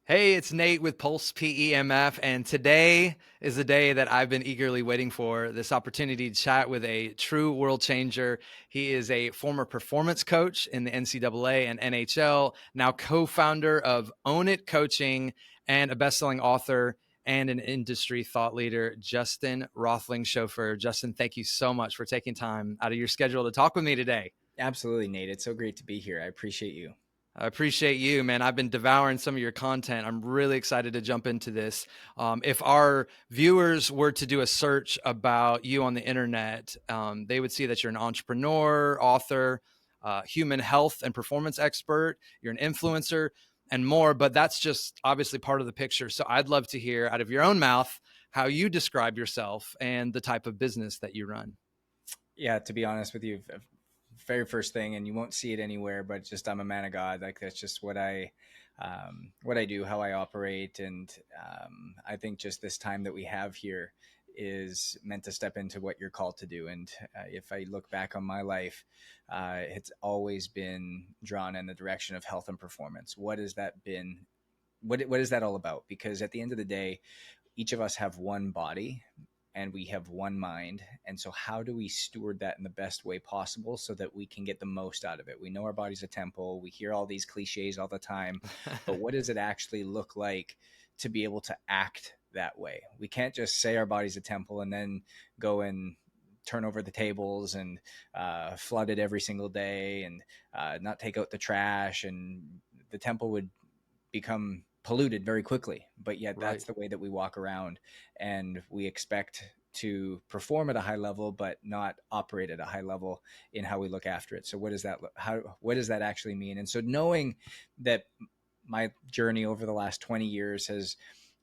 Hey, it's Nate with Pulse PEMF, and today is the day that I've been eagerly waiting for, this opportunity to chat with a true world changer. He is a former performance coach in the NCAA and NHL, now co-founder of Own It Coaching, and a best-selling author and an industry thought leader, Justin Roethlingshoefer. Justin, thank you so much for taking time out of your schedule to talk with me today. Absolutely, Nate. It's so great to be here. I appreciate you. I appreciate you, man. I've been devouring some of your content. I'm really excited to jump into this. If our viewers were to do a search about you on the internet, they would see that you're an entrepreneur, author, human health and performance expert. You're an influencer and more, but that's just obviously part of the picture. So I'd love to hear out of your own mouth how you describe yourself and the type of business that you run. Yeah, to be honest with you, very first thing, and you won't see it anywhere, but just I'm a man of God. Like that's just what I do, how I operate, and I think just this time that we have here is meant to step into what you're called to do. And if I look back on my life, it's always been drawn in the direction of health and performance. What has that been? What is that all about? Because at the end of the day, each of us have one body and we have one mind. And so, how do we steward that in the best way possible so that we can get the most out of it? We know our body's a temple. We hear all these cliches all the time, but what does it actually look like to be able to act that way? We can't just say our body's a temple and then go and turn over the tables and flood it every single day and not take out the trash, and the temple would become polluted very quickly. But yet Right. that's the way that we walk around, and we expect to perform at a high level but not operate at a high level in how we look after it. So what does that actually mean? And so knowing that my journey over the last 20 years has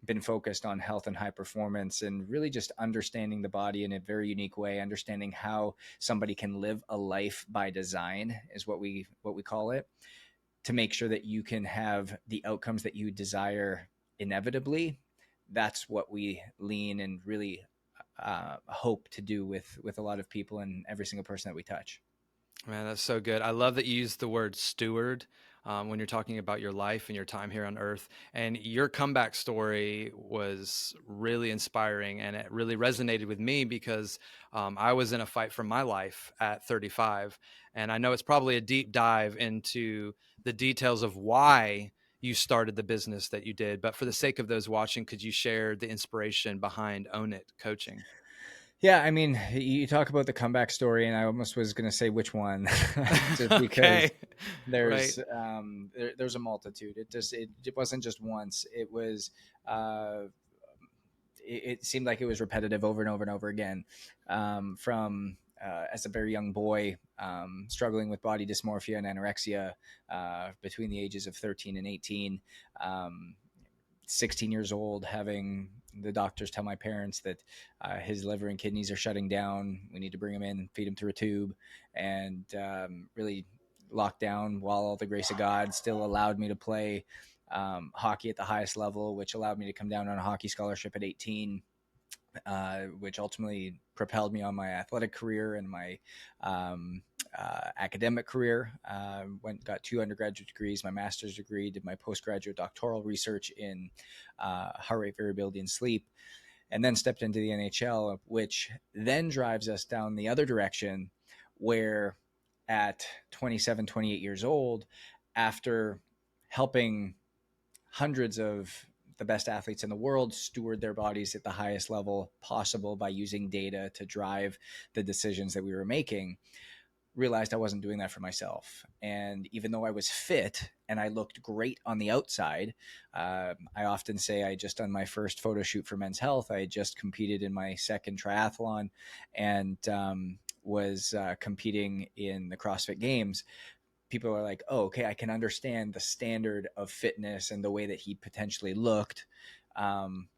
been focused on health and high performance, and really just understanding the body in a very unique way, understanding how somebody can live a life by design is what we call it, to make sure that you can have the outcomes that you desire inevitably. That's what we lean and really hope to do with a lot of people and every single person that we touch. Man, that's so good. I love that you use the word steward when you're talking about your life and your time here on earth. And your comeback story was really inspiring, and it really resonated with me because I was in a fight for my life at 35. And I know it's probably a deep dive into the details of why you started the business that you did. But for the sake of those watching, could you share the inspiration behind Own It Coaching? Yeah, I mean, you talk about the comeback story, and I almost was going to say which one, just because Okay. Right. there's a multitude. It wasn't just once. Uh, it seemed like it was repetitive over and over and over again. From as a very young boy, struggling with body dysmorphia and anorexia between the ages of 13 and 18. 16 years old, having the doctors tell my parents that his liver and kidneys are shutting down. We need to bring him in and feed him through a tube, and really locked down, while all the grace of God still allowed me to play hockey at the highest level, which allowed me to come down on a hockey scholarship at 18, which ultimately propelled me on my athletic career and my academic career. Got 2 undergraduate degrees, my master's degree, did my postgraduate doctoral research in heart rate variability and sleep, and then stepped into the NHL, which then drives us down the other direction, where at 27, 28 years old, after helping hundreds of the best athletes in the world steward their bodies at the highest level possible by using data to drive the decisions that we were making, realized I wasn't doing that for myself. And even though I was fit and I looked great on the outside, I often say I just done my first photo shoot for Men's Health. I had just competed in my second triathlon, and was competing in the CrossFit Games. People are like, oh, okay, I can understand the standard of fitness and the way that he potentially looked,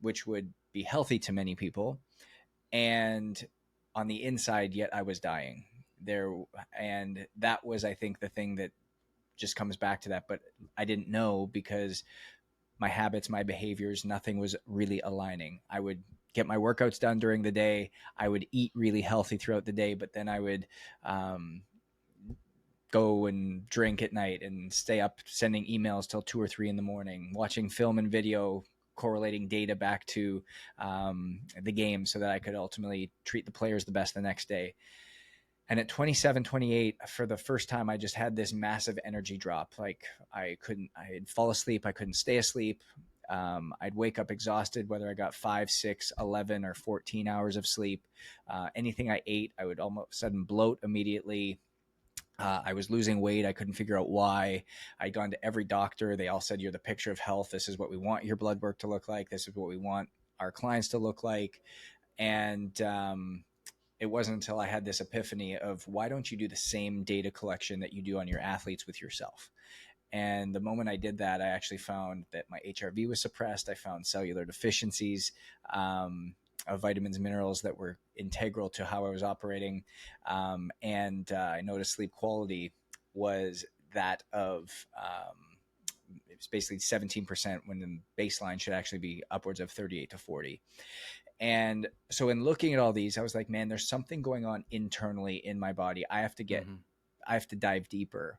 which would be healthy to many people. And on the inside, yet I was dying there. And that was, I think, the thing that just comes back to that. But I didn't know, because my habits, my behaviors, nothing was really aligning. I would get my workouts done during the day. I would eat really healthy throughout the day, but then I would go and drink at night and stay up sending emails till 2 or 3 in the morning, watching film and video, correlating data back to the game so that I could ultimately treat the players the best the next day. And at 27, 28, for the first time, I just had this massive energy drop. Like I'd fall asleep. I couldn't stay asleep. I'd wake up exhausted, whether I got 5, 6, 11, or 14 hours of sleep. Anything I ate, I would almost sudden bloat immediately. I was losing weight. I couldn't figure out why. I'd gone to every doctor. They all said, you're the picture of health. This is what we want your blood work to look like. This is what we want our clients to look like. And it wasn't until I had this epiphany of, why don't you do the same data collection that you do on your athletes with yourself? And the moment I did that, I actually found that my HRV was suppressed. I found cellular deficiencies of vitamins and minerals that were integral to how I was operating. And I noticed sleep quality was that of, it was basically 17% when the baseline should actually be upwards of 38 to 40. And so in looking at all these, I was like, man, there's something going on internally in my body. I have to dive deeper.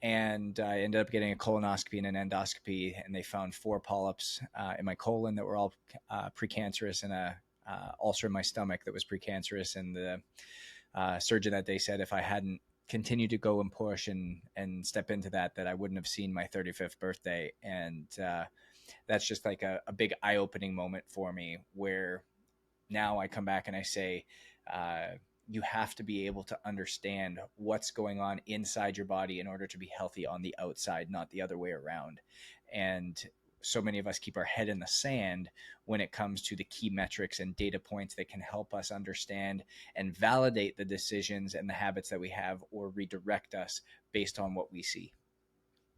And I ended up getting a colonoscopy and an endoscopy, and they found 4 polyps in my colon that were all precancerous, and a ulcer in my stomach that was precancerous. And the surgeon that day said if I hadn't continued to go and push and step into that I wouldn't have seen my 35th birthday. And that's just like a big eye-opening moment for me, where now I come back and I say, you have to be able to understand what's going on inside your body in order to be healthy on the outside, not the other way around. And so many of us keep our head in the sand when it comes to the key metrics and data points that can help us understand and validate the decisions and the habits that we have, or redirect us based on what we see.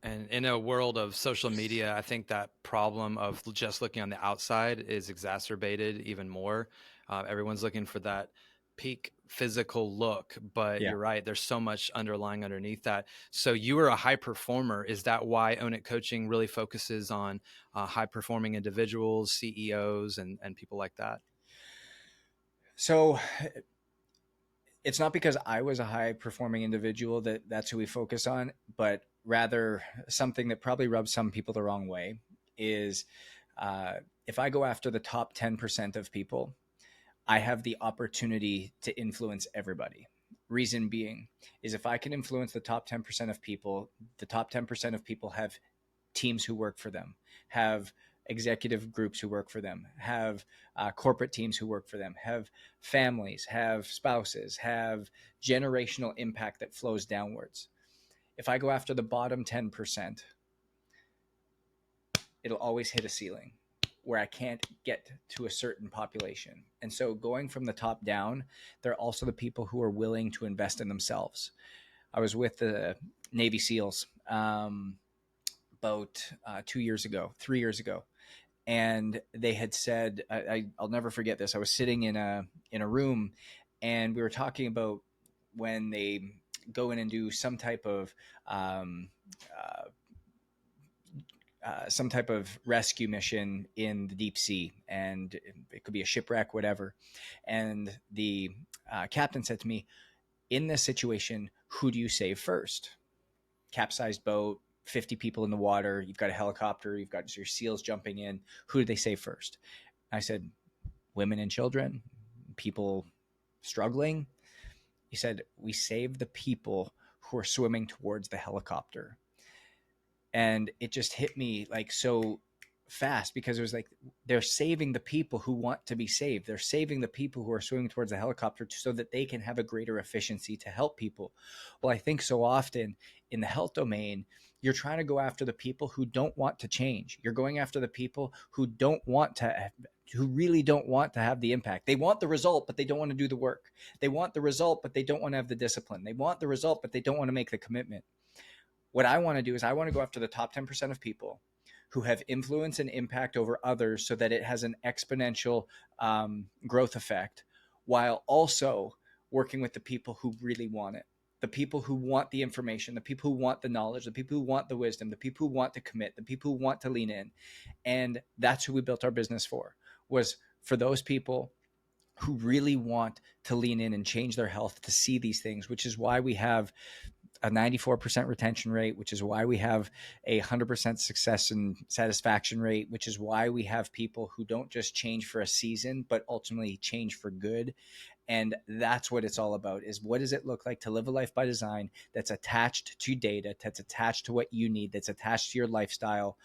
And in a world of social media, I think that problem of just looking on the outside is exacerbated even more. Everyone's looking for that peak physical look, but Yeah. you're right. There's so much underlying underneath that. So you are a high performer. Is that why Own It Coaching really focuses on high performing individuals, CEOs, and people like that? So it's not because I was a high performing individual that's who we focus on, but rather something that probably rubs some people the wrong way is if I go after the top 10% of people, I have the opportunity to influence everybody. Reason being is, if I can influence the top 10% of people, the top 10% of people have teams who work for them, have executive groups who work for them, have corporate teams who work for them, have families, have spouses, have generational impact that flows downwards. If I go after the bottom 10%, it'll always hit a ceiling where I can't get to a certain population. And so going from the top down, they're also the people who are willing to invest in themselves. I was with the Navy SEALs about 3 years ago, and they had said, I'll never forget this. I was sitting in a room, and we were talking about when they go in and do some type of rescue mission in the deep sea, and it could be a shipwreck, whatever. And the captain said to me, in this situation, who do you save first? Capsized boat, 50 people in the water, you've got a helicopter, you've got your SEALs jumping in. Who do they save first? I said, women and children, people struggling. He said, we save the people who are swimming towards the helicopter. And it just hit me like so fast, because it was like, they're saving the people who want to be saved. They're saving the people who are swimming towards the helicopter so that they can have a greater efficiency to help people. Well, I think so often in the health domain, you're trying to go after the people who don't want to change. You're going after the people who really don't want to have the impact. They want the result, but they don't want to do the work. They want the result, but they don't want to have the discipline. They want the result, but they don't want to make the commitment. What I want to do is I want to go after the top 10% of people who have influence and impact over others, so that it has an exponential growth effect, while also working with the people who really want it, the people who want the information, the people who want the knowledge, the people who want the wisdom, the people who want to commit, the people who want to lean in. And that's who we built our business for, was for those people who really want to lean in and change their health to see these things, which is why we have a 94% retention rate, which is why we have a 100% success and satisfaction rate, which is why we have people who don't just change for a season, but ultimately change for good. And that's what it's all about, is what does it look like to live a life by design that's attached to data, that's attached to what you need, that's attached to your lifestyle,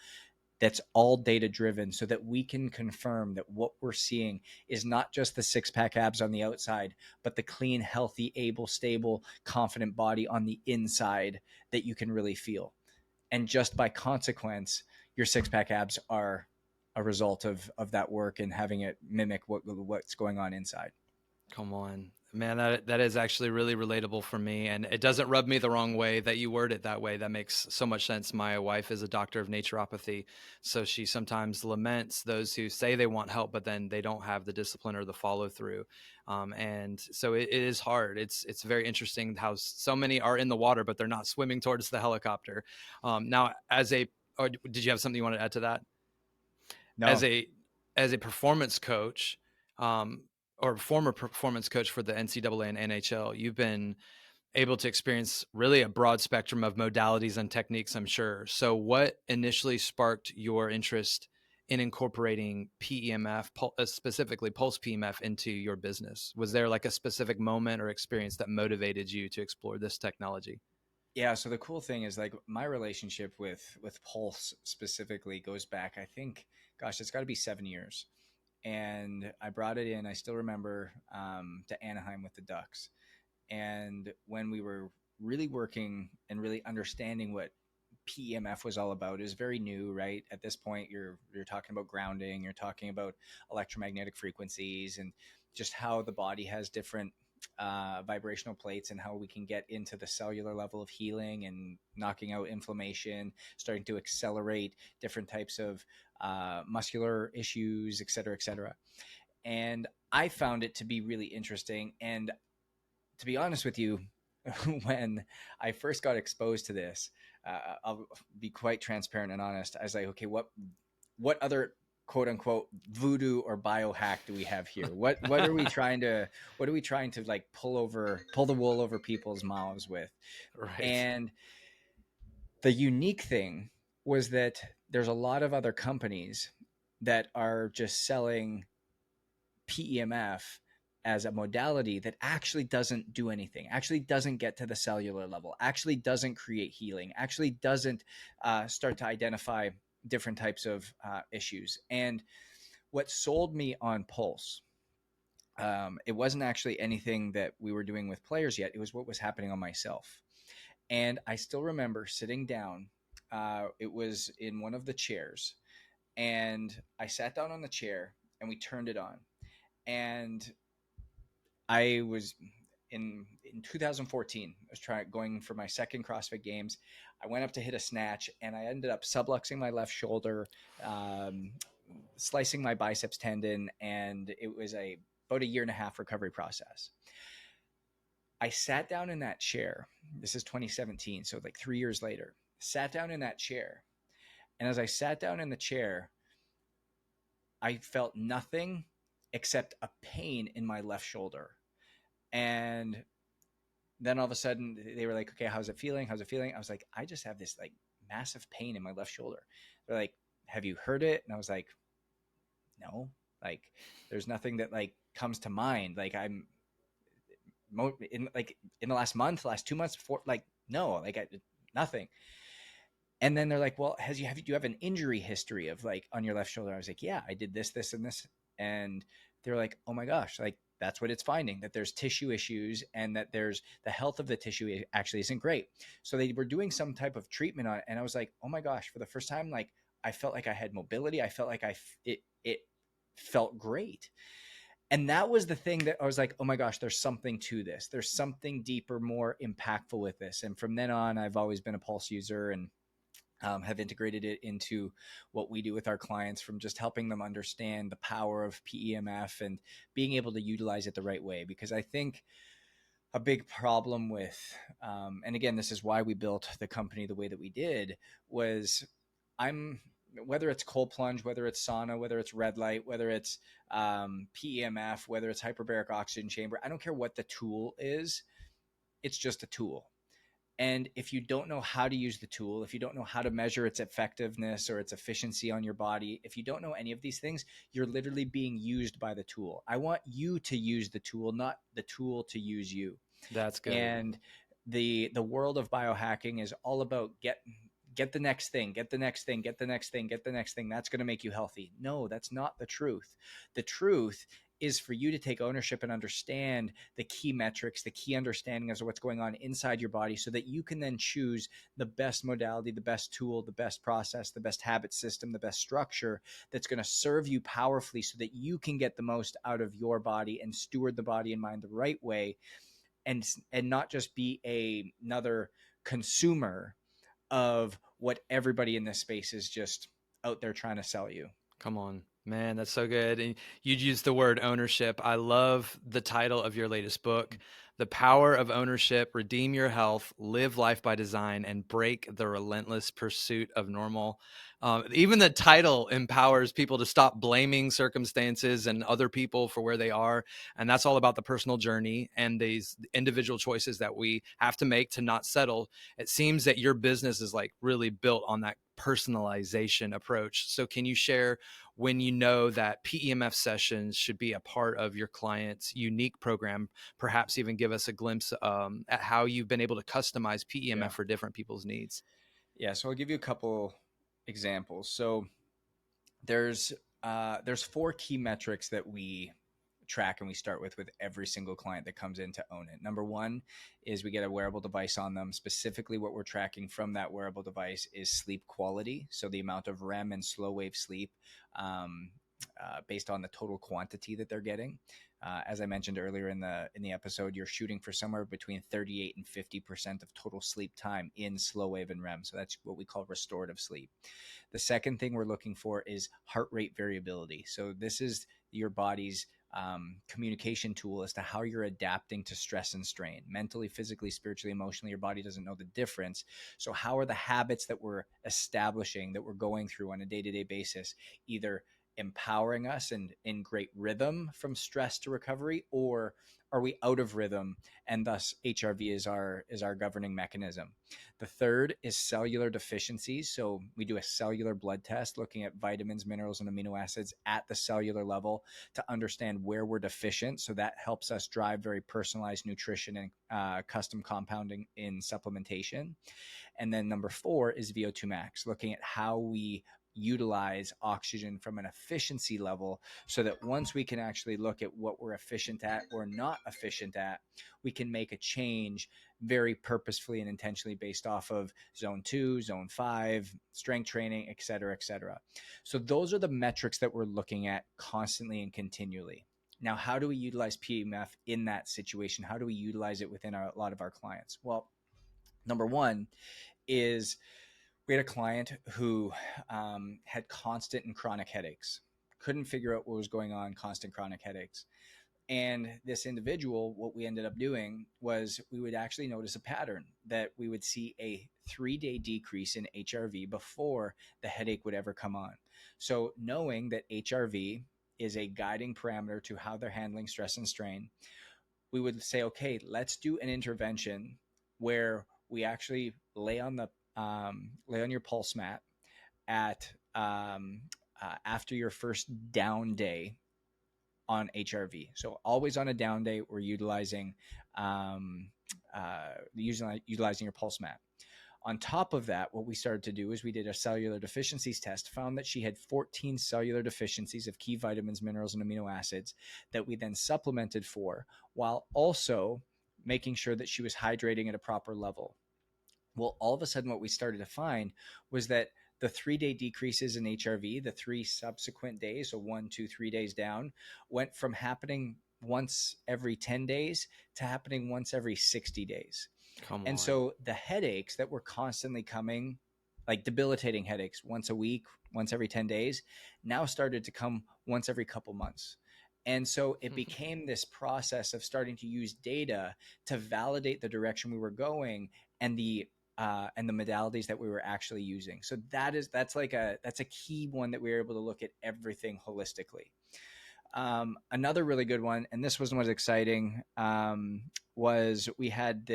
that's all data driven, so that we can confirm that what we're seeing is not just the six pack abs on the outside, but the clean, healthy, able, stable, confident body on the inside that you can really feel. And just by consequence, your six pack abs are a result of that work and having it mimic what's going on inside. Come on, man. That is actually really relatable for me, and it doesn't rub me the wrong way that you word it that way. That makes so much sense. My wife is a doctor of naturopathy, so she sometimes laments those who say they want help, but then they don't have the discipline or the follow through. And so it is hard. It's very interesting how so many are in the water, but they're not swimming towards the helicopter. Now, or did you have something you want to add to that? as No. a as a performance coach, um, or former performance coach for the NCAA and NHL, you've been able to experience really a broad spectrum of modalities and techniques, I'm sure. So what initially sparked your interest in incorporating PEMF, specifically Pulse PEMF, into your business? Was there like a specific moment or experience that motivated you to explore this technology? Yeah, so the cool thing is, like, my relationship with Pulse specifically goes back, I think, gosh, it's got to be 7 years. And I brought it in. I still remember, to Anaheim with the Ducks. And when we were really working and really understanding what PEMF was all about, is very new, right? At this point, you're talking about grounding, you're talking about electromagnetic frequencies, and just how the body has different vibrational plates, and how we can get into the cellular level of healing and knocking out inflammation, starting to accelerate different types of muscular issues, et cetera, et cetera. And I found it to be really interesting. And to be honest with you, when I first got exposed to this, I'll be quite transparent and honest. I was like, okay, what other quote unquote voodoo or biohack do we have here? What are we trying to like pull the wool over people's mouths with? Right. And the unique thing was that there's a lot of other companies that are just selling PEMF as a modality that actually doesn't do anything, actually doesn't get to the cellular level, actually doesn't create healing, actually doesn't start to identify different types of issues. And what sold me on Pulse, it wasn't actually anything that we were doing with players yet. It was what was happening on myself. And I still remember sitting down. It was in one of the chairs, and I sat down on the chair and we turned it on. And I was in 2014. I was going for my second CrossFit Games. I went up to hit a snatch, and I ended up subluxing my left shoulder, um, slicing my biceps tendon, and it was about a year and a half recovery process. I sat down in that chair. This is 2017, so like 3 years later. Sat down in that chair, and as I sat down in the chair, I felt nothing except a pain in my left shoulder. And then all of a sudden they were like, okay, how's it feeling? How's it feeling? I was like, I just have this like massive pain in my left shoulder. They're like, have you heard it? And I was like, no, like there's nothing that like comes to mind. Like in the last month, last 2 months before, like, no, nothing. And then they're like, well, do you have an injury history of like on your left shoulder? I was like, yeah, I did this, this, and this. And they're like, oh my gosh, like that's what it's finding, that there's tissue issues, and that there's the health of the tissue actually isn't great. So they were doing some type of treatment on it. And I was like, oh my gosh, for the first time, like I felt like I had mobility. I felt like it felt great. And that was the thing that I was like, oh my gosh, there's something to this. There's something deeper, more impactful with this. And from then on, I've always been a Pulse user, and have integrated it into what we do with our clients, from just helping them understand the power of PEMF and being able to utilize it the right way. Because I think a big problem with, and again, this is why we built the company the way that we did, was whether it's cold plunge, whether it's sauna, whether it's red light, whether it's PEMF, whether it's hyperbaric oxygen chamber, I don't care what the tool is, it's just a tool. And if you don't know how to use the tool, if you don't know how to measure its effectiveness or its efficiency on your body, if you don't know any of these things, you're literally being used by the tool. I want you to use the tool, not the tool to use you. That's good. And the world of biohacking is all about get the next thing, get the next thing, get the next thing, get the next thing. That's going to make you healthy. No, that's not the truth. The truth is for you to take ownership and understand the key metrics, the key understanding of what's going on inside your body, so that you can then choose the best modality, the best tool, the best process, the best habit system, the best structure that's going to serve you powerfully, so that you can get the most out of your body and steward the body and mind the right way, and not just be another consumer of what everybody in this space is just out there trying to sell you. Come on, man, that's so good. And you used the word ownership. I love the title of your latest book, The Power of Ownership: Redeem Your Health, Live Life by Design, and Break the Relentless Pursuit of Normal. Even the title empowers people to stop blaming circumstances and other people for where they are. And that's all about the personal journey and these individual choices that we have to make to not settle. It seems that your business is like really built on that personalization approach. So can you share when you know that PEMF sessions should be a part of your client's unique program, perhaps even give us a glimpse at how you've been able to customize Yeah. PEMF for different people's needs? Yeah. So I'll give you a couple examples. So there's there's four key metrics that we track and we start with every single client that comes in to own it. Number one is we get a wearable device on them. Specifically, what we're tracking from that wearable device is sleep quality. So the amount of REM and slow wave sleep, based on the total quantity that they're getting. As I mentioned earlier in the episode, you're shooting for somewhere between 38 and 50% of total sleep time in slow wave and REM. So that's what we call restorative sleep. The second thing we're looking for is heart rate variability. So this is your body's communication tool as to how you're adapting to stress and strain, mentally, physically, spiritually, emotionally. Your body doesn't know the difference. So how are the habits that we're establishing, that we're going through on a day-to-day basis, either empowering us and in great rhythm from stress to recovery, or are we out of rhythm, and thus HRV is our governing mechanism? The third is cellular deficiencies. So we do a cellular blood test looking at vitamins, minerals, and amino acids at the cellular level to understand where we're deficient. So that helps us drive very personalized nutrition and custom compounding in supplementation. And then number four is VO2 max, looking at how we utilize oxygen from an efficiency level, so that once we can actually look at what we're efficient at or not efficient at, we can make a change very purposefully and intentionally based off of zone 2, zone 5, strength training, et cetera, et cetera. So those are the metrics that we're looking at constantly and continually. Now, how do we utilize PEMF in that situation? How do we utilize it within a lot of our clients? Well, number one is we had a client who had constant and chronic headaches, couldn't figure out what was going on, constant chronic headaches. And this individual, what we ended up doing was we would actually notice a pattern that we would see a 3-day decrease in HRV before the headache would ever come on. So knowing that HRV is a guiding parameter to how they're handling stress and strain, we would say, okay, let's do an intervention where we actually lay on your pulse mat at after your first down day on HRV. So always on a down day, we're utilizing utilizing your pulse mat. On top of that, what we started to do is we did a cellular deficiencies test, found that she had 14 cellular deficiencies of key vitamins, minerals, and amino acids that we then supplemented for, while also making sure that she was hydrating at a proper level. Well, all of a sudden, what we started to find was that the 3-day decreases in HRV, the 3 subsequent days, so 1, 2, 3 days down, went from happening once every 10 days to happening once every 60 days. Come And on. so the headaches that were constantly coming, like debilitating headaches once a week, once every 10 days, now started to come once every couple months. And so it became this process of starting to use data to validate the direction we were going and the modalities that we were actually using. So that's a key one that we were able to look at everything holistically. Another really good one, and this was exciting, was we had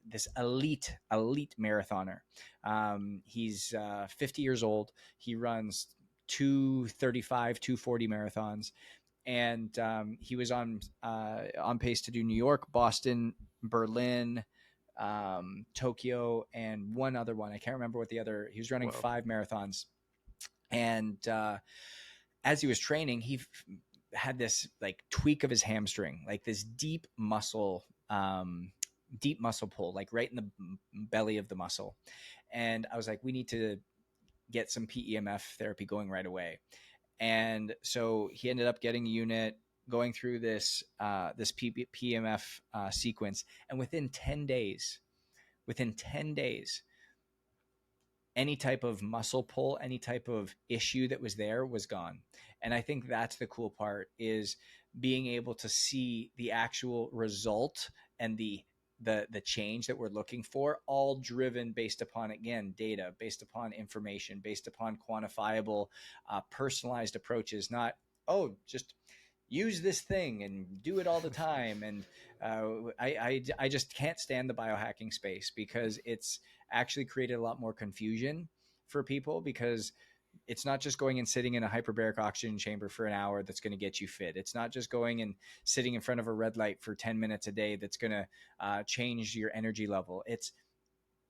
this elite marathoner. He's 50 years old. He runs 235, 240 marathons, and he was on pace to do New York, Boston, Berlin, Tokyo, and one other one. I can't remember what the other. He was running Whoa. 5 marathons, and as he was training, he had this like tweak of his hamstring, like this deep muscle pull, like right in the belly of the muscle. And I was like, we need to get some PEMF therapy going right away. And so he ended up getting a unit, going through this PEMF sequence, and within 10 days, any type of muscle pull, any type of issue that was there was gone. And I think that's the cool part, is being able to see the actual result and the change that we're looking for, all driven based upon, again, data, based upon information, based upon quantifiable, personalized approaches. Not, oh, just use this thing and do it all the time. And I just can't stand the biohacking space, because it's actually created a lot more confusion for people, because it's not just going and sitting in a hyperbaric oxygen chamber for an hour that's going to get you fit. It's not just going and sitting in front of a red light for 10 minutes a day that's going to change your energy level. It's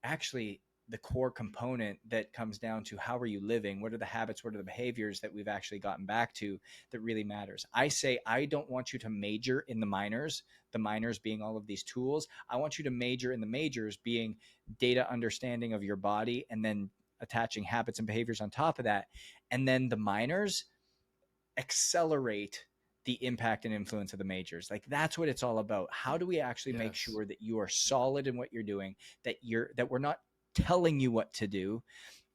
actually the core component that comes down to, how are you living? What are the habits? What are the behaviors that we've actually gotten back to that really matters? I say, I don't want you to major in the minors being all of these tools. I want you to major in the majors, being data understanding of your body, and then attaching habits and behaviors on top of that. And then the minors accelerate the impact and influence of the majors. Like, that's what it's all about. How do we actually make Yes. sure that you are solid in what you're doing, that we're not telling you what to do,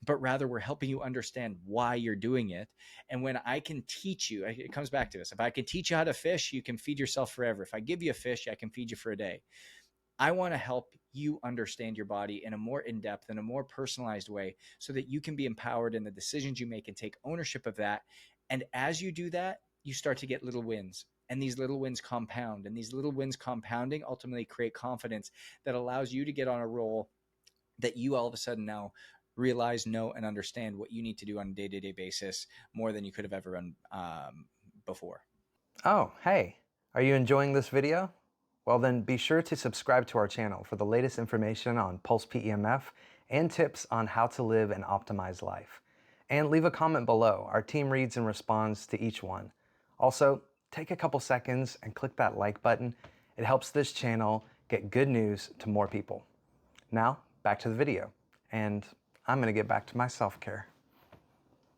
but rather we're helping you understand why you're doing it. And when I can teach you, it comes back to this. If I can teach you how to fish, you can feed yourself forever. If I give you a fish, I can feed you for a day. I want to help you understand your body in a more in-depth and a more personalized way, so that you can be empowered in the decisions you make and take ownership of that. And as you do that, you start to get little wins. And these little wins compound. And these little wins compounding ultimately create confidence that allows you to get on a roll, that you all of a sudden now realize, know, and understand what you need to do on a day-to-day basis, more than you could have ever done before. Oh, hey, are you enjoying this video? Well then be sure to subscribe to our channel for the latest information on Pulse PEMF and tips on how to live an optimized life. And leave a comment below. Our team reads and responds to each one. Also, take a couple seconds and click that like button. It helps this channel get good news to more people. Now, back to the video. And I'm gonna get back to my self-care.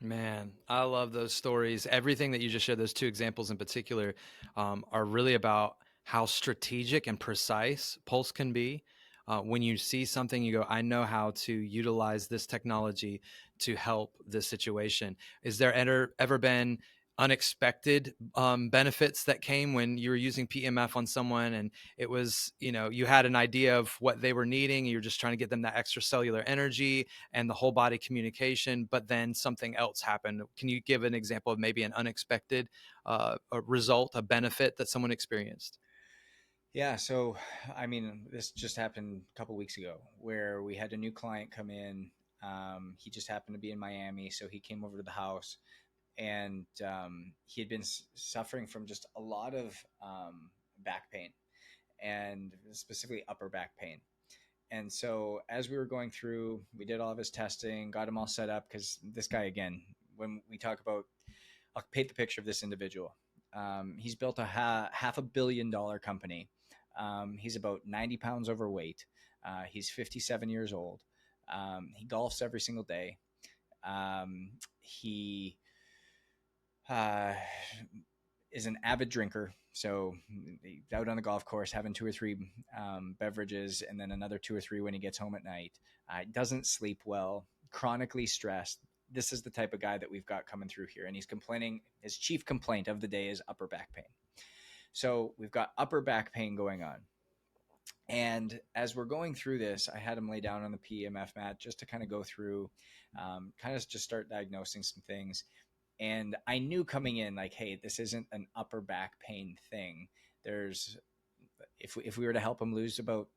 Man, I love those stories. Everything that you just shared, those two examples in particular, are really about how strategic and precise Pulse can be. When you see something, you go, I know how to utilize this technology to help this situation. Is there ever been unexpected benefits that came when you were using PMF on someone, and it was, you had an idea of what they were needing, you're just trying to get them that extracellular energy and the whole body communication, but then something else happened? Can you give an example of maybe an unexpected a result, a benefit that someone experienced? Yeah, so I mean, this just happened a couple weeks ago, where we had a new client come in. He just happened to be in Miami, so he came over to the house, and he had been suffering from just a lot of back pain, and specifically upper back pain. And so as we were going through, we did all of his testing, got him all set up, because this guy, again, when we talk about, I'll paint the picture of this individual. He's built a $500 million company. He's about 90 pounds overweight. He's 57 years old. He golfs every single day. He uh, is an avid drinker. So he's out on the golf course having two or three beverages, and then another two or three when he gets home at night. Doesn't sleep well, chronically stressed. This is the type of guy that we've got coming through here. And he's complaining. His chief complaint of the day is upper back pain. So we've got upper back pain going on. And as we're going through this, I had him lay down on the PEMF mat just to kind of go through, kind of just start diagnosing some things. And I knew coming in, like, hey, this isn't an upper back pain thing. There's, if we were to help him lose about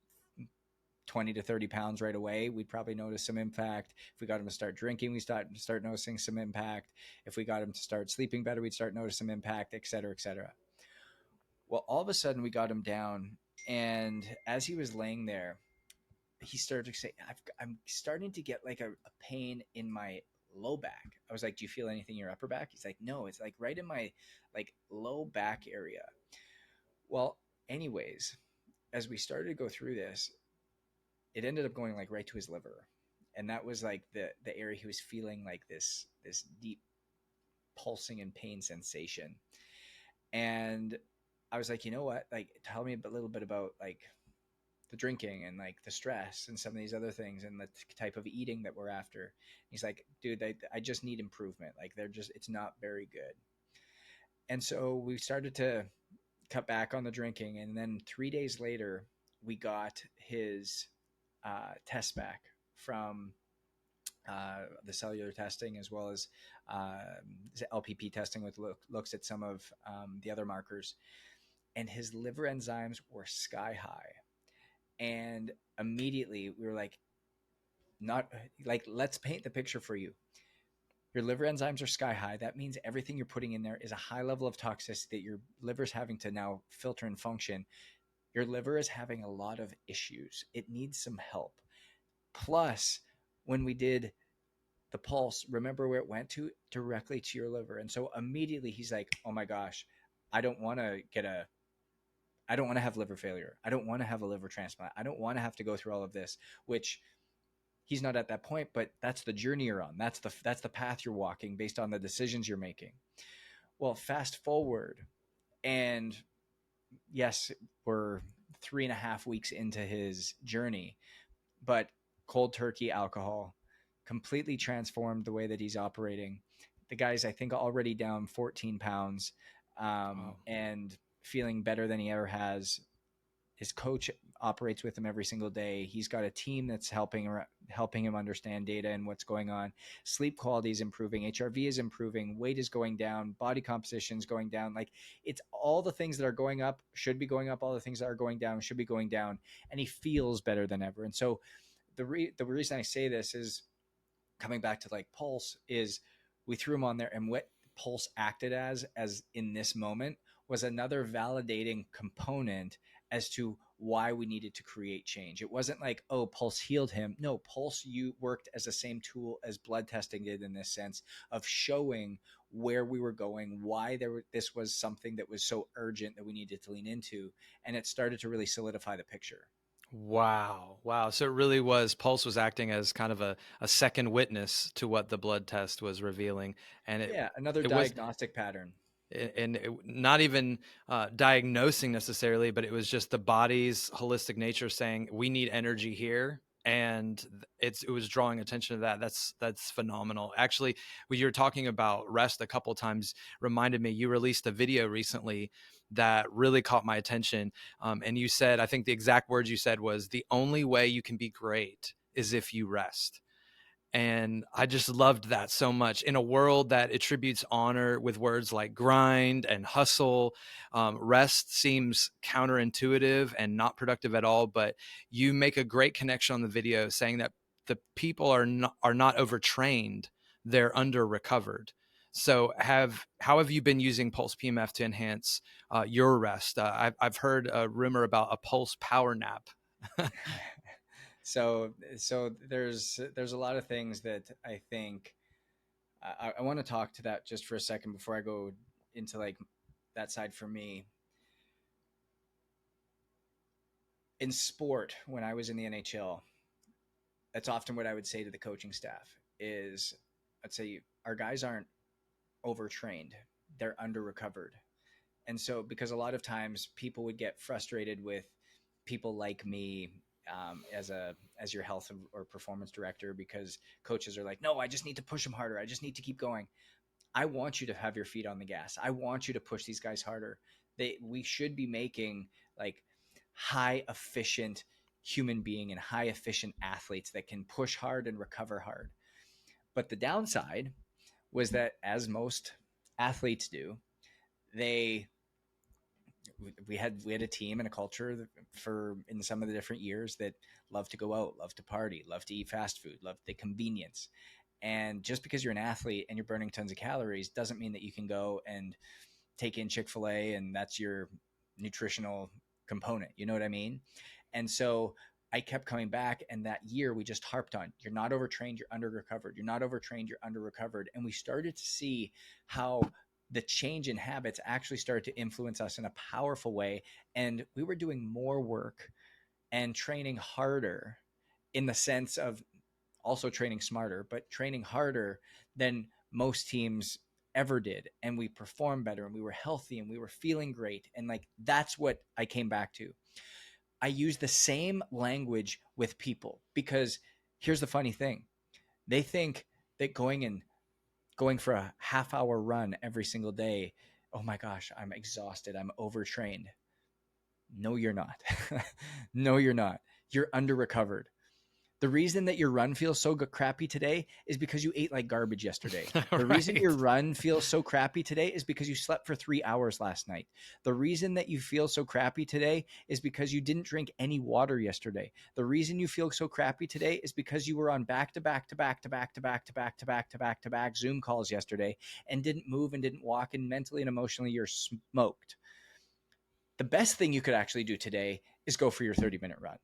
20 to 30 pounds right away, we'd probably notice some impact. If we got him to start drinking, we start noticing some impact. If we got him to start sleeping better, we'd start noticing some impact, et cetera, et cetera. Well, all of a sudden we got him down, and as he was laying there, he started to say, I'm starting to get like a pain in my low back. I was like, do you feel anything in your upper back? He's like, no, it's like right in my like low back area. Well, anyways, as we started to go through this, it ended up going like right to his liver. And that was like the area he was feeling like this deep pulsing and pain sensation. And I was like, you know what? Like, tell me a little bit about like the drinking and like the stress and some of these other things and the type of eating that we're after. He's like, dude, I just need improvement. Like it's not very good. And so we started to cut back on the drinking. And then 3 days later, we got his test back from the cellular testing, as well as LPP testing, with looks at some of the other markers. And his liver enzymes were sky high. And immediately we were like, not like, let's paint the picture for you. Your liver enzymes are sky high. That means everything you're putting in there is a high level of toxicity that your liver's having to now filter and function. Your liver is having a lot of issues. It needs some help. Plus, when we did the pulse, remember where it went to? Directly to your liver. And so immediately he's like, oh my gosh, I don't want to have liver failure. I don't want to have a liver transplant. I don't want to have to go through all of this, which he's not at that point, but that's the journey you're on. That's the path you're walking based on the decisions you're making. Well, fast forward, and yes, we're 3.5 weeks into his journey, but cold turkey alcohol completely transformed the way that he's operating. The guy's, I think, already down 14 pounds Wow. and feeling better than he ever has. His coach operates with him every single day. He's got a team that's helping him understand data and what's going on. Sleep quality is improving. HRV is improving. Weight is going down. Body composition is going down. Like, it's all the things that are going up should be going up. All the things that are going down should be going down. And he feels better than ever. And so the reason I say this is, coming back to like Pulse, is we threw him on there, and what Pulse acted as in this moment was another validating component as to why we needed to create change. It wasn't like, oh, Pulse healed him. No, Pulse worked as the same tool as blood testing did, in this sense of showing where we were going, why this was something that was so urgent that we needed to lean into. And it started to really solidify the picture. Wow. Wow. So it really was, Pulse was acting as kind of a second witness to what the blood test was revealing. And Another it was, diagnostic pattern. and not even diagnosing necessarily, but it was just the body's holistic nature saying, we need energy here. And it was drawing attention to that. That's phenomenal. Actually, when you were talking about rest a couple of times, reminded me, you released a video recently that really caught my attention. And you said, I think the exact words you said was, the only way you can be great is if you rest. And I just loved that so much in a world that attributes honor with words like grind and hustle. Rest seems counterintuitive and not productive at all, but you make a great connection on the video saying that the people are not overtrained, they're under recovered. So how have you been using Pulse PEMF to enhance your rest? I've heard a rumor about a Pulse power nap. So there's a lot of things that I think I want to talk to that just for a second before I go into like that side for me. In sport, when I was in the NHL, that's often what I would say to the coaching staff is, I'd say our guys aren't overtrained, they're under recovered. And so, because a lot of times people would get frustrated with people like me as your health or performance director, because coaches are like, no, I just need to push them harder. I just need to keep going. I want you to have your feet on the gas. I want you to push these guys harder. We should be making like high efficient human being and high efficient athletes that can push hard and recover hard. But the downside was that, as most athletes do, they we had a team and a culture for in some of the different years that love to go out, love to party, love to eat fast food, love the convenience. And just because you're an athlete and you're burning tons of calories doesn't mean that you can go and take in Chick-fil-A and that's your nutritional component. You know what I mean? And so I kept coming back, and that year we just harped on, you're not overtrained, you're under recovered. You're not overtrained, you're under recovered. And we started to see how the change in habits actually started to influence us in a powerful way. And we were doing more work and training harder, in the sense of also training smarter, but training harder than most teams ever did. And we performed better and we were healthy and we were feeling great. And like, that's what I came back to. I use the same language with people, because here's the funny thing. They think that going for a half-hour run every single day, oh my gosh, I'm exhausted, I'm overtrained. No, you're not. No, you're not. You're under recovered. The reason that your run feels so crappy today is because you ate like garbage yesterday. The reason your run feels so crappy today is because you slept for 3 hours last night. The reason that you feel so crappy today is because you didn't drink any water yesterday. The reason you feel so crappy today is because you were on back to back Zoom calls yesterday and didn't move and didn't walk, and mentally and emotionally you're smoked. The best thing you could actually do today is go for your 30-minute run.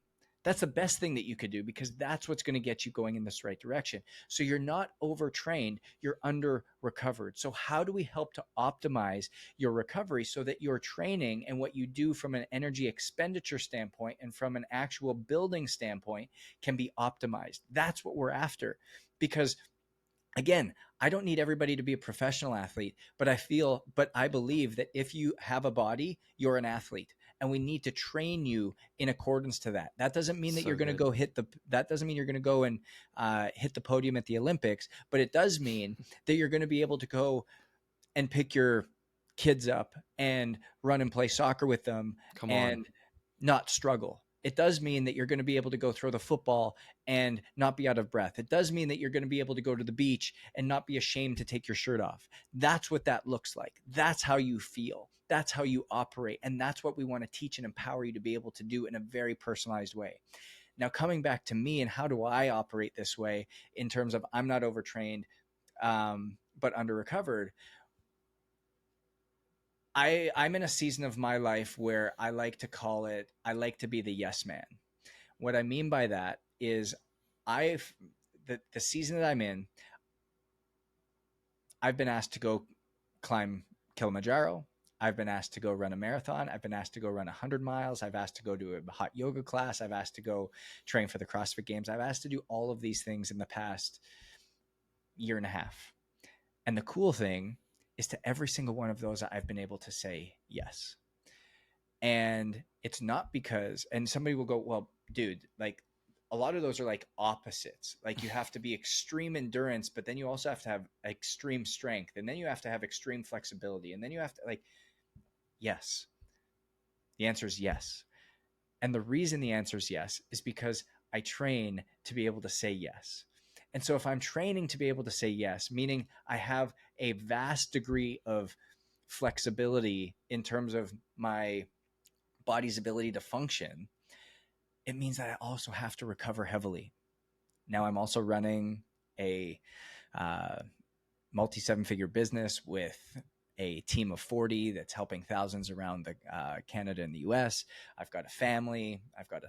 That's the best thing that you could do, because that's what's going to get you going in this right direction. So you're not overtrained, you're under recovered. So how do we help to optimize your recovery so that your training and what you do from an energy expenditure standpoint and from an actual building standpoint can be optimized? That's what we're after. Because again, I don't need everybody to be a professional athlete, but I believe that if you have a body, you're an athlete, and we need to train you in accordance to that. That doesn't mean that So you're going to good. that doesn't mean you're going to go and hit the podium at the Olympics, but it does mean that you're going to be able to go and pick your kids up and run and play soccer with them Come on. and not struggle. It does mean that you're going to be able to go throw the football and not be out of breath. It does mean that you're going to be able to go to the beach and not be ashamed to take your shirt off. That's what that looks like. That's how you feel. That's how you operate. And that's what we want to teach and empower you to be able to do in a very personalized way. Now, coming back to me and how do I operate this way in terms of I'm not overtrained, but under recovered. I'm in a season of my life where I like to be the yes man. What I mean by that is the season that I'm in, I've been asked to go climb Kilimanjaro. I've been asked to go run a marathon. I've been asked to go run 100 miles. I've asked to go do a hot yoga class. I've asked to go train for the CrossFit Games. I've asked to do all of these things in the past year and a half. And the cool thing is, to every single one of those, I've been able to say yes. And it's not because, and somebody will go, well, dude, like a lot of those are like opposites. Like you have to be extreme endurance, but then you also have to have extreme strength. And then you have to have extreme flexibility. And then you have to yes. The answer is yes. And the reason the answer is yes is because I train to be able to say yes. And so if I'm training to be able to say yes, meaning I have a vast degree of flexibility in terms of my body's ability to function, it means that I also have to recover heavily. Now I'm also running a multi 7-figure business with a team of 40 that's helping thousands around Canada and the US. I've got a family. I've got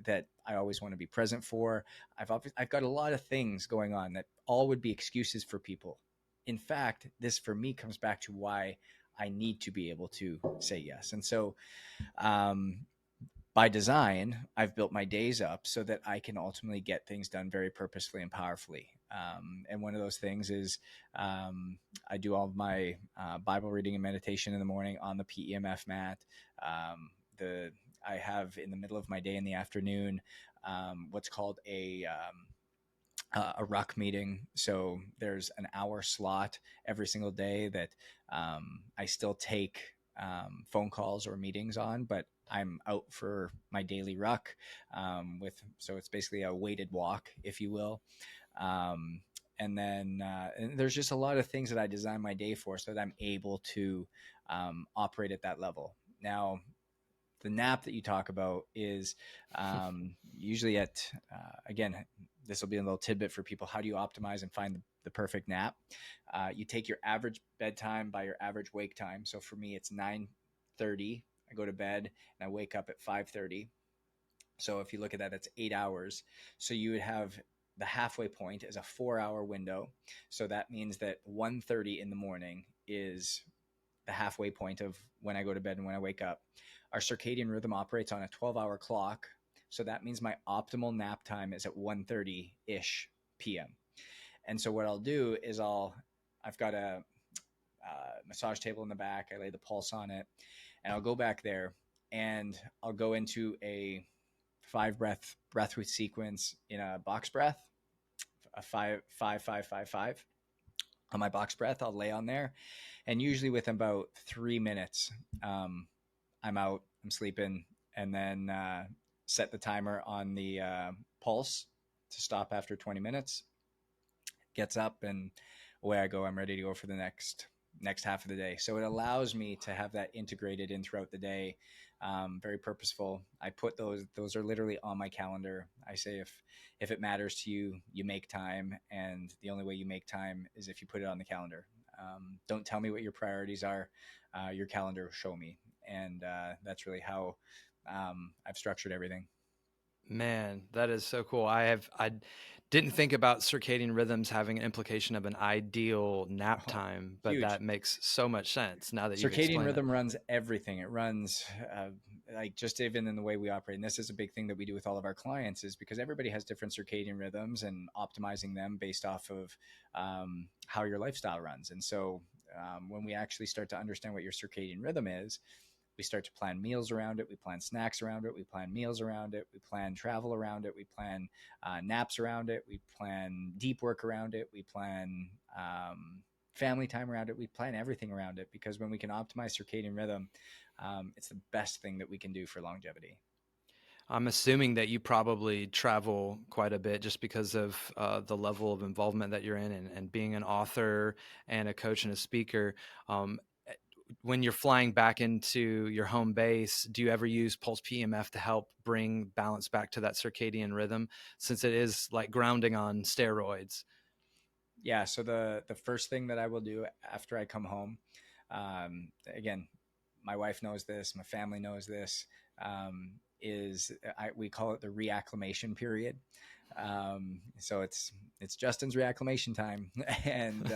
that I always want to be present for. I've got a lot of things going on that all would be excuses for people. In fact, this for me comes back to why I need to be able to say yes. And so, by design, I've built my days up so that I can ultimately get things done very purposefully and powerfully. And one of those things is I do all of my Bible reading and meditation in the morning on the PEMF mat. I have in the middle of my day in the afternoon what's called a ruck meeting. So there's an hour slot every single day that I still take phone calls or meetings on, but I'm out for my daily ruck so it's basically a weighted walk, if you will. And then and there's just a lot of things that I design my day for so that I'm able to operate at that level. Now, the nap that you talk about is usually at, again, this will be a little tidbit for people. How do you optimize and find the perfect nap? You take your average bedtime by your average wake time. So for me, it's 9:30. I go to bed and I wake up at 5:30. So if you look at that, that's 8 hours. So you would have the halfway point as a 4-hour window. So that means that 1:30 in the morning is the halfway point of when I go to bed and when I wake up. Our circadian rhythm operates on a 12-hour clock. So that means my optimal nap time is at 1:30-ish p.m. And so what I'll do is I've got a massage table in the back. I lay the pulse on it, and I'll go back there and I'll go into a 5 breath sequence in a box breath, a 5 5 5 5 5. On my box breath, I'll lay on there, and usually within about 3 minutes, I'm out, I'm sleeping, and then set the timer on the pulse to stop after 20 minutes. Gets up and away I go. I'm ready to go for the next half of the day. So it allows me to have that integrated in throughout the day. Very purposeful. I put those are literally on my calendar. I say if it matters to you, you make time, and the only way you make time is if you put it on the calendar. Don't tell me what your priorities are. Your calendar will show me, and that's really how I've structured everything. Man, that is so cool. I didn't think about circadian rhythms having an implication of an ideal nap time, but Huge. that makes so much sense now that you've Circadian explained rhythm runs everything. It runs like just even in the way we operate. And this is a big thing that we do with all of our clients, is because everybody has different circadian rhythms, and optimizing them based off of how your lifestyle runs. And so when we actually start to understand what your circadian rhythm is, we start to plan meals around it. We plan snacks around it. We plan meals around it. We plan travel around it. We plan naps around it. We plan deep work around it. We plan family time around it. We plan everything around it, because when we can optimize circadian rhythm, it's the best thing that we can do for longevity. I'm assuming that you probably travel quite a bit just because of the level of involvement that you're in, and being an author and a coach and a speaker. When you're flying back into your home base, do you ever use Pulse PEMF to help bring balance back to that circadian rhythm, since it is like grounding on steroids? Yeah. So the first thing that I will do after I come home, again, my wife knows this, my family knows this, is we call it the reacclimation period. So it's Justin's reacclimation time, and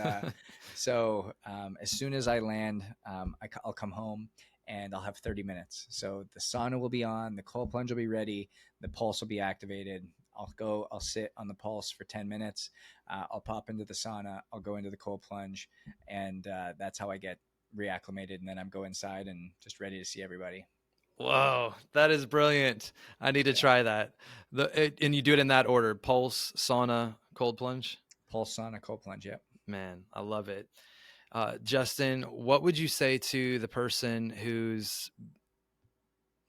so as soon as I land, I'll come home and I'll have 30 minutes. So the sauna will be on, the cold plunge will be ready, the pulse will be activated. I'll sit on the pulse for 10 minutes. I'll pop into the sauna. I'll go into the cold plunge, and that's how I get reacclimated. And then I'm go inside and just ready to see everybody. Whoa, that is brilliant. I need to try that. And you do it in that order: pulse, sauna, cold plunge. Pulse, sauna, cold plunge. Yep. Man, I love it. Justin, what would you say to the person who's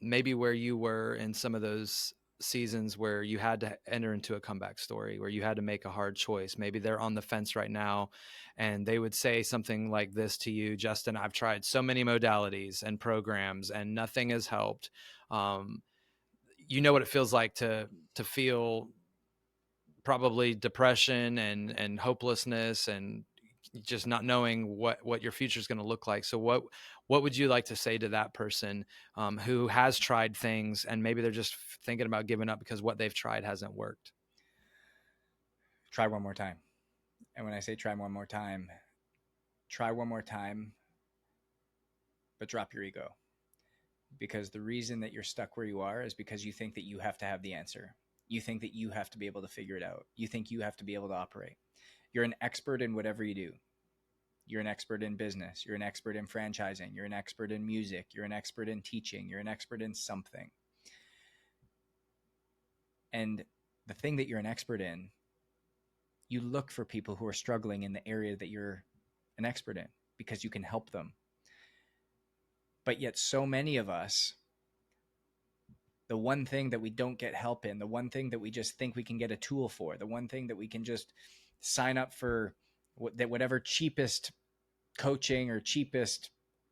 maybe where you were in some of those seasons where you had to enter into a comeback story, where you had to make a hard choice? Maybe they're on the fence right now, and they would say something like this to you: Justin, I've tried so many modalities and programs and nothing has helped. You know what it feels like to feel probably depression and hopelessness, and just not knowing what your future is going to look like. So what would you like to say to that person who has tried things, and maybe they're just thinking about giving up because what they've tried hasn't worked? Try one more time. And when I say try one more time, but drop your ego. Because the reason that you're stuck where you are is because you think that you have to have the answer. You think that you have to be able to figure it out. You think you have to be able to operate. You're an expert in whatever you do. You're an expert in business. You're an expert in franchising. You're an expert in music. You're an expert in teaching. You're an expert in something. And the thing that you're an expert in, you look for people who are struggling in the area that you're an expert in, because you can help them. But yet so many of us, the one thing that we don't get help in, the one thing that we just think we can get a tool for, the one thing that we can just sign up for whatever cheapest coaching or cheapest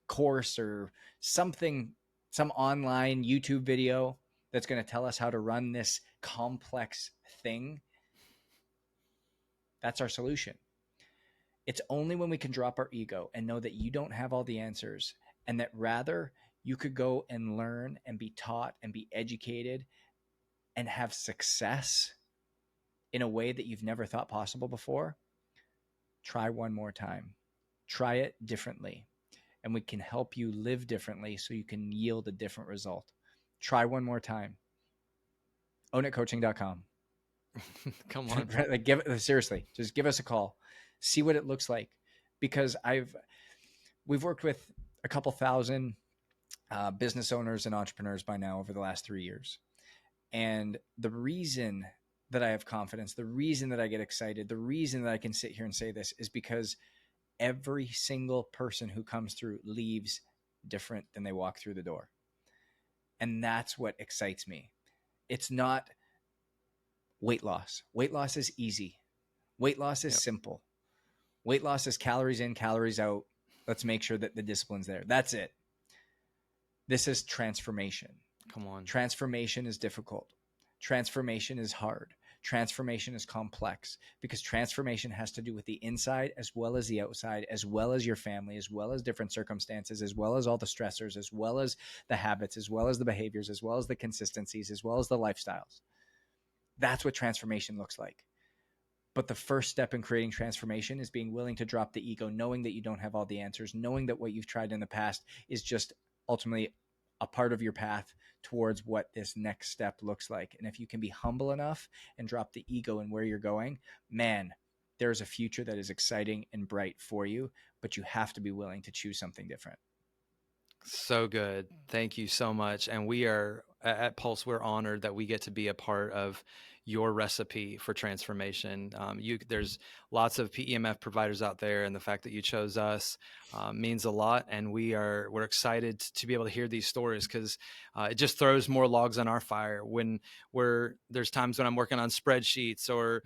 course or something, some online YouTube video that's going to tell us how to run this complex thing. That's our solution. It's only when we can drop our ego and know that you don't have all the answers, and that rather you could go and learn and be taught and be educated and have success in a way that you've never thought possible before. Try one more time. Try it differently, and we can help you live differently so you can yield a different result. Try one more time. ownitcoaching.com. Come on. Like, seriously, just give us a call. See what it looks like, because we've worked with a couple thousand business owners and entrepreneurs by now over the last 3 years. And the reason that I have confidence, the reason that I get excited, the reason that I can sit here and say this is because every single person who comes through leaves different than they walk through the door. And that's what excites me. It's not weight loss. Weight loss is easy. Weight loss is simple. Weight loss is calories in, calories out. Let's make sure that the discipline's there. That's it. This is transformation. Come on. Transformation is difficult. Transformation is hard. Transformation is complex, because transformation has to do with the inside as well as the outside, as well as your family, as well as different circumstances, as well as all the stressors, as well as the habits, as well as the behaviors, as well as the consistencies, as well as the lifestyles. That's what transformation looks like. But the first step in creating transformation is being willing to drop the ego, knowing that you don't have all the answers, knowing that what you've tried in the past is just ultimately a part of your path towards what this next step looks like. And if you can be humble enough and drop the ego and where you're going, man, there's a future that is exciting and bright for you, but you have to be willing to choose something different. So good. Thank you so much. And we are at Pulse, we're honored that we get to be a part of your recipe for transformation. There's lots of PEMF providers out there, and the fact that you chose us means a lot. And we're excited to be able to hear these stories, because it just throws more logs on our fire. When there's times when I'm working on spreadsheets or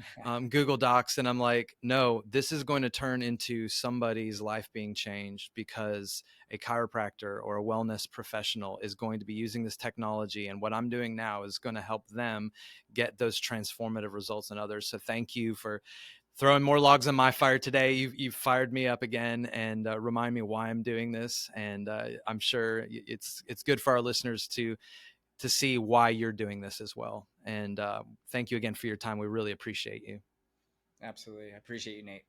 Google Docs, and I'm like, no, this is going to turn into somebody's life being changed because a chiropractor or a wellness professional is going to be using this technology, and what I'm doing now is going to help them get those transformative results in others. So thank you for throwing more logs on my fire today. You've fired me up again, and remind me why I'm doing this. And I'm sure it's good for our listeners to see why you're doing this as well. And thank you again for your time. We really appreciate you. Absolutely. I appreciate you, Nate.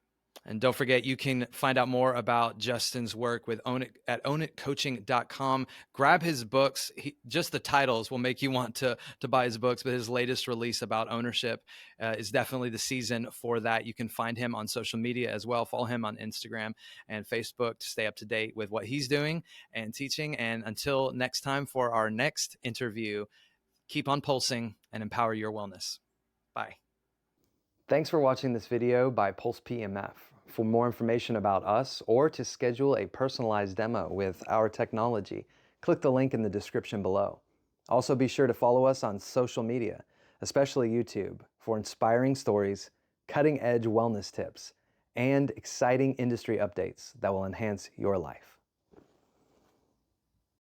And don't forget, you can find out more about Justin's work with at ownitcoaching.com. Grab his books. Just the titles will make you want to buy his books, but his latest release about ownership is definitely the season for that. You can find him on social media as well. Follow him on Instagram and Facebook to stay up to date with what he's doing and teaching. And until next time for our next interview, keep on pulsing and empower your wellness. Bye. Thanks for watching this video by Pulse PEMF. For more information about us or to schedule a personalized demo with our technology, click the link in the description below. Also, be sure to follow us on social media, especially YouTube, for inspiring stories, cutting-edge wellness tips, and exciting industry updates that will enhance your life.